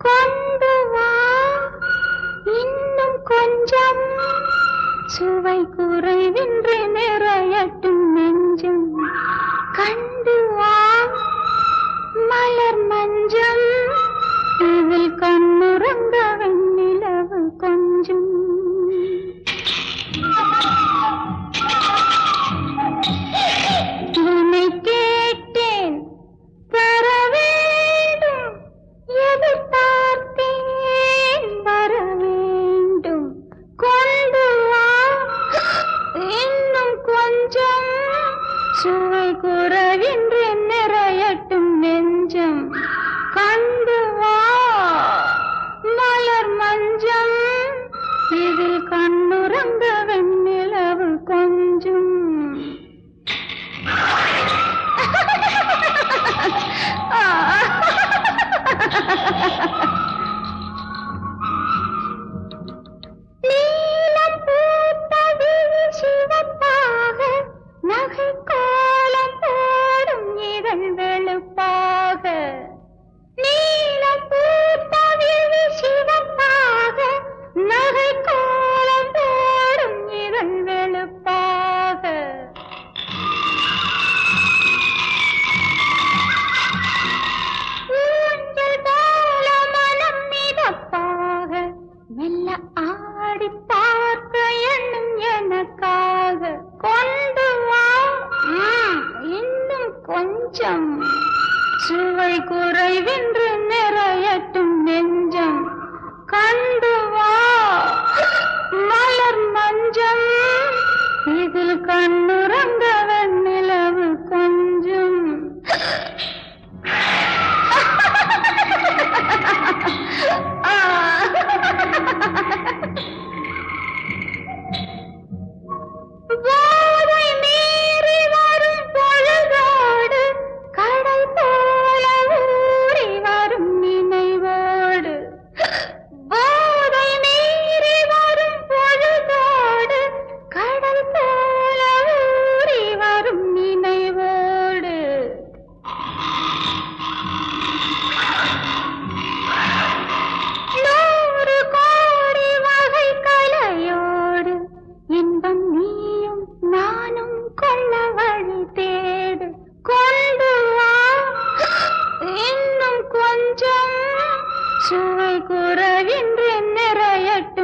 கொண்டு வா இன்னும் கொஞ்சம் சுவை குறைவின்றி நிறையட்டும் நெஞ்சம். கண்டு வா மலர் மஞ்சம் இதில் கண்ணுறங்க வெண்ணிலவு கொஞ்சம். என்னை கேட்டேன் தர வேண்டும், எதிர்பார்த்தேன் வர வேண்டும். கொண்டு வா இன்னும் கொஞ்சம் சுவை குறைவின்றி நிறையட்டும் நெஞ்சம். கண்டு வா மலர் மஞ்சம் இதில் கண்ணுறங்க வெண்ணிலவு கொஞ்சம். நீலம் பூத்தது சிவப்பாக, நகை கோலம் போடும் இதழ் வெளுப்பாக. நீலம் பூத்தது சிவப்பாக, நகை கோலம் போடும் இதழ் வெளுப்பாக. ஊஞ்சல் போல மனம் மிதப்பாக, மெல்ல ஆடி பார்க்க எண்ணும் எனக்காக. கொண்டு வா இன்னும் கொஞ்சம் சுவை குறைவின்றி நிறையட்டும் நெஞ்சம். கண்டு வா மலர் மஞ்சம் இதில் கண்ணுறங்க வெண்ணிலவு கொஞ்சம். போதை மீறி வரும் பொழுதோடு, கடல் போல ஊறி வரும் நினைவோடு. போதை மீறி வரும் பொழுதோடு, கடல் போல ஊறி வரும் நினைவோடு. நூறு கோடி வகை கலையோடு, இன்பம் நீயும் நானும் கொள்ள வழி தேடு. கொண்டு வா இன்னும் கொஞ்சம் சுவை குறைவின்றி நிறையட்டும்